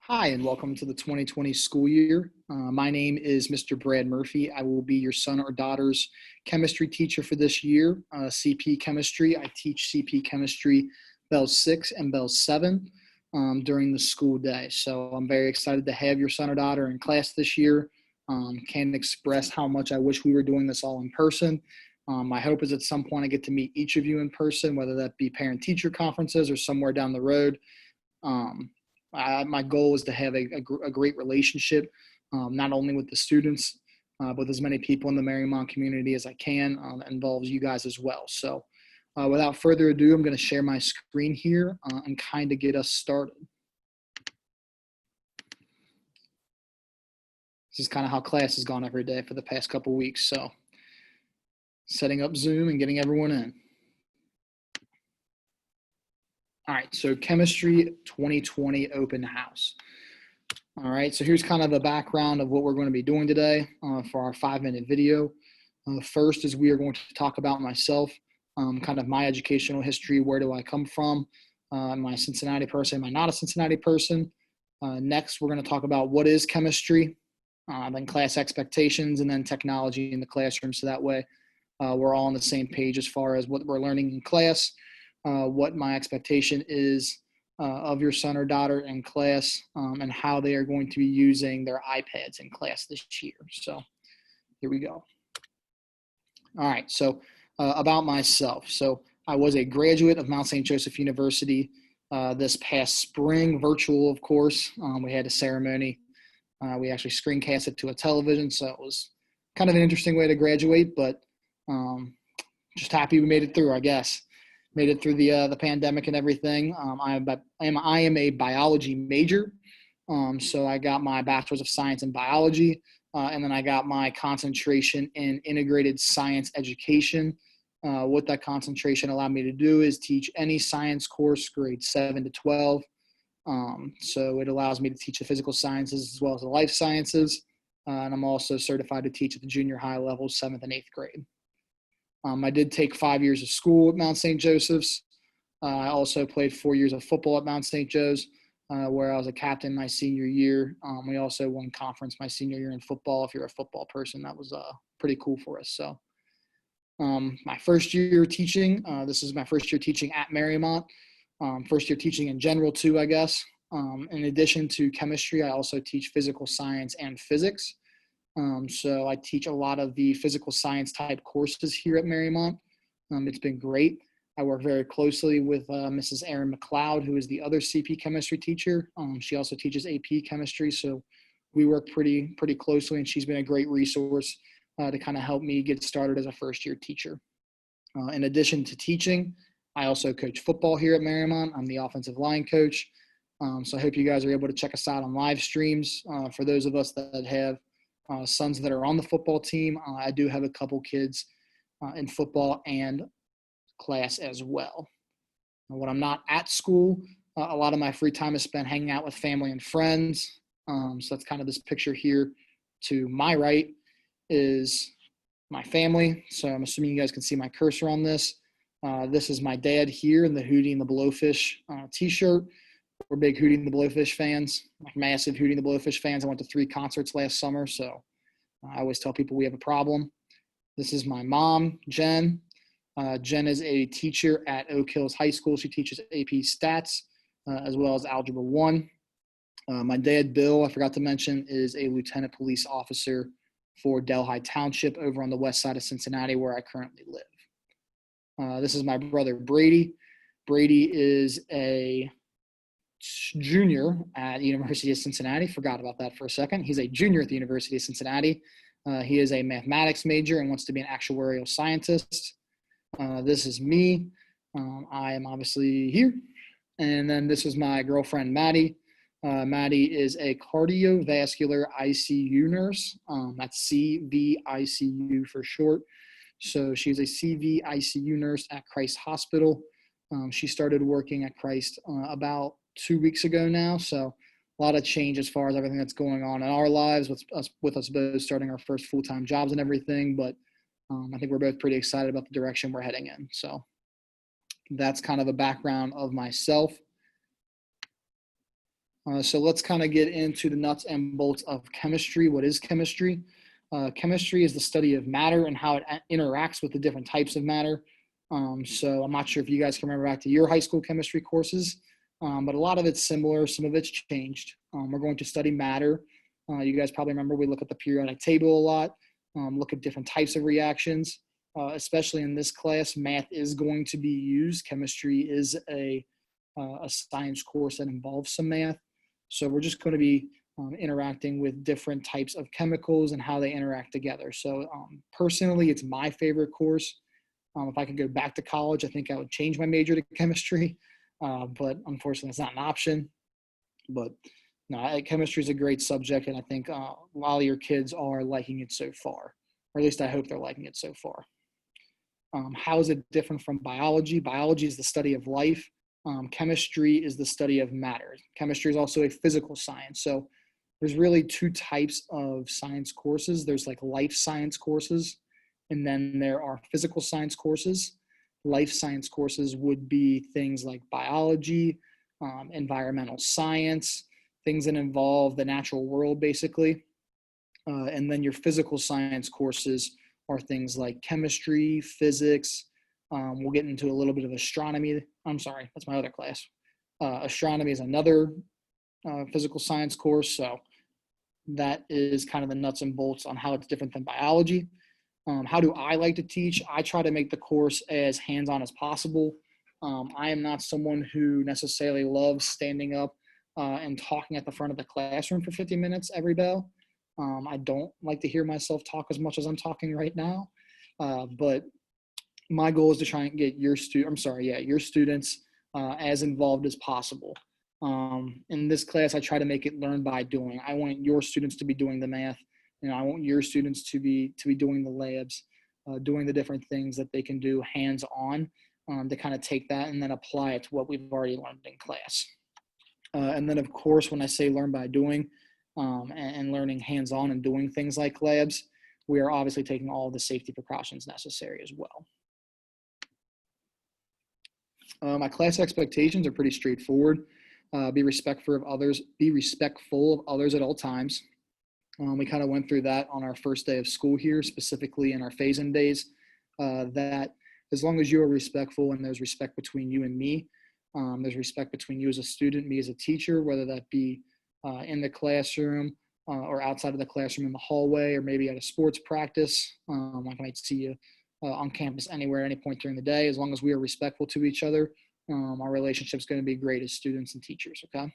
Hi, and welcome to the 2020 school year. My name is Mr. Brad Murphy. I will be your son or daughter's chemistry teacher for this year, CP Chemistry. I teach CP Chemistry Bell 6 and Bell 7 during the school day. So I'm very excited to have your son or daughter in class this year. Can't express how much I wish we were doing this all in person. My hope is at some point I get to meet each of you in person, whether that be parent-teacher conferences or somewhere down the road. My goal is to have a great relationship, not only with the students, but with as many people in the Marymount community as I can. That involves you guys as well. So without further ado, I'm going to share my screen here and kind of get us started. This is kind of how class has gone every day for the past couple weeks. So setting up Zoom and getting everyone in. All right, so Chemistry 2020 Open House. All right, so here's kind of the background of what we're going to be doing today for our 5-minute video. First is we are going to talk about myself, kind of my educational history, where do I come from, am I a Cincinnati person, am I not a Cincinnati person? Next, we're going to talk about what is chemistry, then class expectations, and then technology in the classroom, so that way we're all on the same page as far as what we're learning in class, what my expectation is of your son or daughter in class, and how they are going to be using their iPads in class this year. So here we go. All right, so about myself. So I was a graduate of Mount St. Joseph University this past spring, virtual, of course. We had a ceremony. We actually screencast it to a television, so it was kind of an interesting way to graduate, but just happy we made it through, I guess. Made it through the pandemic and everything. I am a biology major, so I got my bachelor's of science in biology, and then I got my concentration in integrated science education. What that concentration allowed me to do is teach any science course, grades 7 to 12. So it allows me to teach the physical sciences as well as the life sciences, and I'm also certified to teach at the junior high level, 7th and 8th grade. I did take 5 years of school at Mount St. Joseph's. I also played 4 years of football at Mount St. Joe's, where I was a captain my senior year. We also won conference my senior year in football. If you're a football person, that was pretty cool for us. So my first year teaching, this is my first year teaching at Marymount. First year teaching in general too, I guess. In addition to chemistry, I also teach physical science and physics. So I teach a lot of the physical science type courses here at Marymount. It's been great. I work very closely with Mrs. Erin McLeod, who is the other CP chemistry teacher. She also teaches AP chemistry, so we work pretty closely, and she's been a great resource to kind of help me get started as a first-year teacher. In addition to teaching, I also coach football here at Marymount. I'm the offensive line coach, so I hope you guys are able to check us out on live streams. For those of us that have sons that are on the football team, I do have a couple kids in football and class as well. When I'm not at school, a lot of my free time is spent hanging out with family and friends. So that's kind of this picture here. To my right is my family. So I'm assuming you guys can see my cursor on this. This is my dad here in the Hootie and the Blowfish t-shirt. We're big Hootie and the Blowfish fans, like massive Hootie and the Blowfish fans. I went to 3 concerts last summer, so I always tell people we have a problem. This is my mom, Jen. Jen is a teacher at Oak Hills High School. She teaches AP Stats as well as Algebra 1. My dad, Bill, I forgot to mention, is a lieutenant police officer for Delhi Township over on the west side of Cincinnati, where I currently live. This is my brother, Brady. Brady is a junior at the University of Cincinnati. Forgot about that for a second. He's a junior at the University of Cincinnati. He is a mathematics major and wants to be an actuarial scientist. This is me. I am obviously here. And then this is my girlfriend, Maddie. Maddie is a cardiovascular ICU nurse. That's CVICU for short. So she's a CVICU nurse at Christ Hospital. She started working at Christ about 2 weeks ago now, so a lot of change as far as everything that's going on in our lives with us both starting our first full-time jobs and everything, but I think we're both pretty excited about the direction we're heading in. So that's kind of a background of myself. So let's kind of get into the nuts and bolts of chemistry. What is chemistry? Chemistry is the study of matter and how it interacts with the different types of matter. So I'm not sure if you guys can remember back to your high school chemistry courses, but a lot of it's similar. Some of it's changed. We're going to study matter. You guys probably remember we look at the periodic table a lot, look at different types of reactions. Especially in this class, math is going to be used. Chemistry is a science course that involves some math. So we're just going to be interacting with different types of chemicals and how they interact together. So personally, it's my favorite course. If I could go back to college, I think I would change my major to chemistry, but unfortunately, it's not an option. But no, chemistry is a great subject, and I think a lot of your kids are liking it so far, or at least I hope they're liking it so far. How is it different from biology? Biology is the study of life. Chemistry is the study of matter. Chemistry is also a physical science. So there's really two types of science courses. There's like life science courses, and then there are physical science courses. Life science courses would be things like biology, environmental science, things that involve the natural world, basically. And then your physical science courses are things like chemistry, physics. We'll get into a little bit of astronomy. I'm sorry, that's my other class. Astronomy is another physical science course. So that is kind of the nuts and bolts on how it's different than biology. How do I like to teach? I try to make the course as hands-on as possible. I am not someone who necessarily loves standing up and talking at the front of the classroom for 50 minutes every bell. I don't like to hear myself talk as much as I'm talking right now, but my goal is to try and get your students as involved as possible. In this class, I try to make it learn by doing. I want your students to be doing the math, and I want your students to be doing the labs, doing the different things that they can do hands-on, to kind of take that and then apply it to what we've already learned in class. And then, of course, when I say learn by doing, and learning hands-on and doing things like labs, we are obviously taking all the safety precautions necessary as well. My class expectations are pretty straightforward. Be respectful of others at all times. We kind of went through that on our first day of school here, specifically in our phase-in days, that as long as you are respectful and there's respect between you and me, there's respect between you as a student, me as a teacher, whether that be in the classroom or outside of the classroom in the hallway, or maybe at a sports practice. I might see you on campus anywhere at any point during the day. As long as we are respectful to each other, our relationship is going to be great as students and teachers, okay?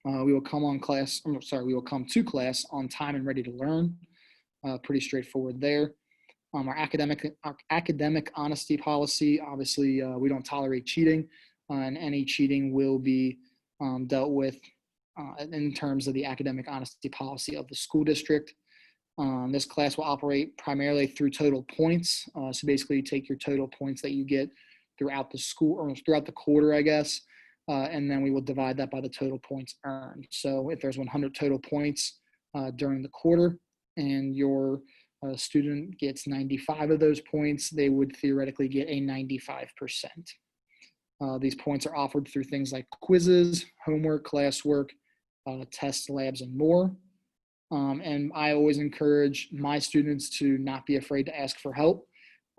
We will come to class on time and ready to learn. Pretty straightforward there. Our academic honesty policy, obviously we don't tolerate cheating, and any cheating will be dealt with in terms of the academic honesty policy of the school district. This class will operate primarily through total points. So basically you take your total points that you get throughout the school, or throughout the quarter, I guess, and then we will divide that by the total points earned. So if there's 100 total points during the quarter and your student gets 95 of those points, they would theoretically get a 95%. These points are offered through things like quizzes, homework, classwork, tests, labs, and more. And I always encourage my students to not be afraid to ask for help.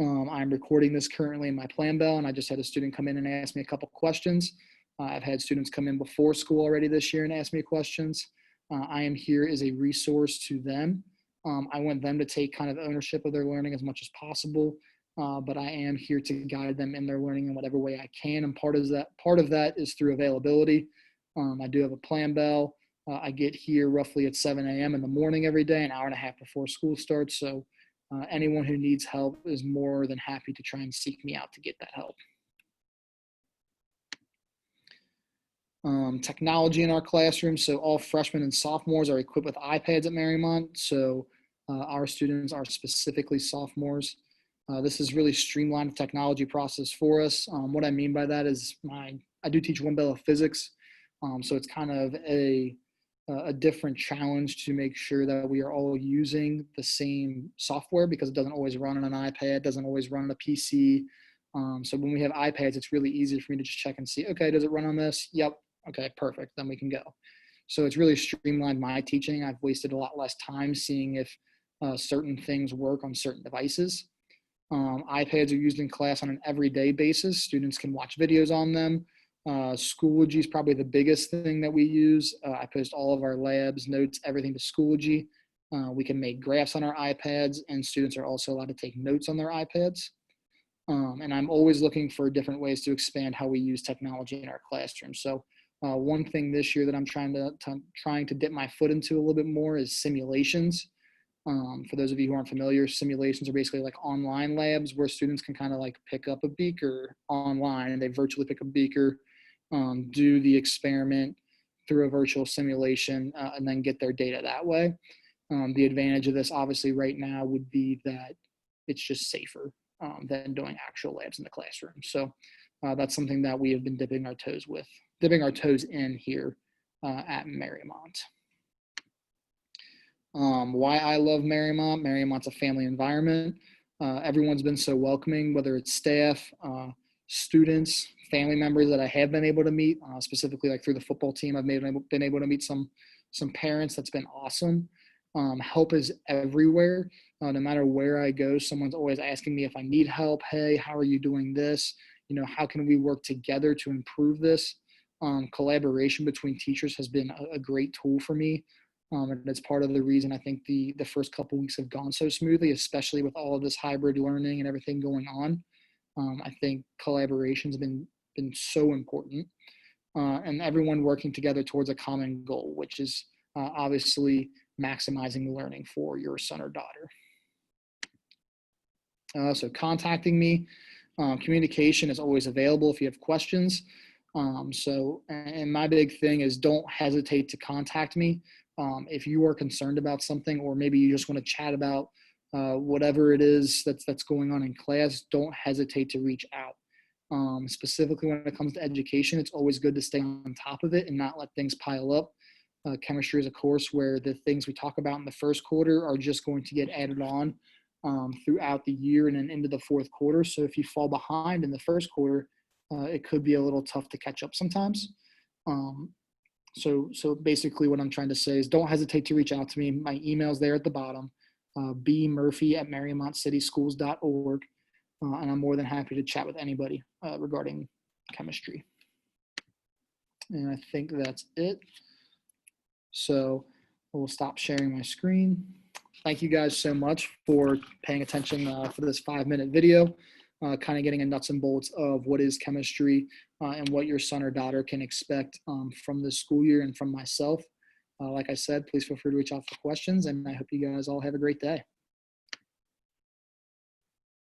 I'm recording this currently in my plan bell, and I just had a student come in and ask me a couple questions. I've had students come in before school already this year and ask me questions. I am here as a resource to them. I want them to take kind of ownership of their learning as much as possible, but I am here to guide them in their learning in whatever way I can. And part of that is through availability. I do have a plan bell. I get here roughly at 7 a.m. in the morning every day, an hour and a half before school starts. So anyone who needs help is more than happy to try and seek me out to get that help. Technology in our classroom. So all freshmen and sophomores are equipped with iPads at Marymount. So our students are specifically sophomores. This has really streamlined the technology process for us. What I mean by that is I do teach one bell of physics. So it's kind of a different challenge to make sure that we are all using the same software, because it doesn't always run on an iPad, doesn't always run on a PC. So when we have iPads, it's really easy for me to just check and see, okay, does it run on this? Yep. Okay, perfect. Then we can go. So it's really streamlined my teaching. I've wasted a lot less time seeing if certain things work on certain devices. iPads are used in class on an everyday basis. Students can watch videos on them. Schoology is probably the biggest thing that we use. I post all of our labs, notes, everything to Schoology. We can make graphs on our iPads, and students are also allowed to take notes on their iPads. And I'm always looking for different ways to expand how we use technology in our classroom. So one thing this year that I'm trying to dip my foot into a little bit more is simulations. For those of you who aren't familiar, simulations are basically like online labs where students can kind of like pick up a beaker online, and they virtually pick a beaker, do the experiment through a virtual simulation, and then get their data that way. The advantage of this obviously right now would be that it's just safer than doing actual labs in the classroom. So that's something that we have been dipping our toes in here at Marymount. Why I love Marymount. Marymount's a family environment. Everyone's been so welcoming, whether it's staff, students, family members that I have been able to meet, specifically like through the football team. I've been able to meet some parents. That's been awesome. Help is everywhere. No matter where I go, someone's always asking me if I need help. Hey, how are you doing this? How can we work together to improve this? Collaboration between teachers has been a great tool for me. And it's part of the reason I think the first couple weeks have gone so smoothly, especially with all of this hybrid learning and everything going on. I think collaboration's been so important, and everyone working together towards a common goal, which is obviously maximizing learning for your son or daughter. So contacting me, communication is always available if you have questions. And my big thing is don't hesitate to contact me. If you are concerned about something, or maybe you just want to chat about whatever it is that's going on in class, don't hesitate to reach out. Specifically when it comes to education, it's always good to stay on top of it and not let things pile up. Chemistry is a course where the things we talk about in the first quarter are just going to get added on throughout the year and then into the fourth quarter. So if you fall behind in the first quarter, it could be a little tough to catch up sometimes. So basically what I'm trying to say is don't hesitate to reach out to me. My email's there at the bottom, bmurphy@marymountcityschools.org. And I'm more than happy to chat with anybody regarding chemistry. And I think that's it. So we'll stop sharing my screen. Thank you guys so much for paying attention for this 5-minute video, kind of getting a nuts and bolts of what is chemistry and what your son or daughter can expect from this school year and from myself. Like I said, please feel free to reach out for questions, and I hope you guys all have a great day.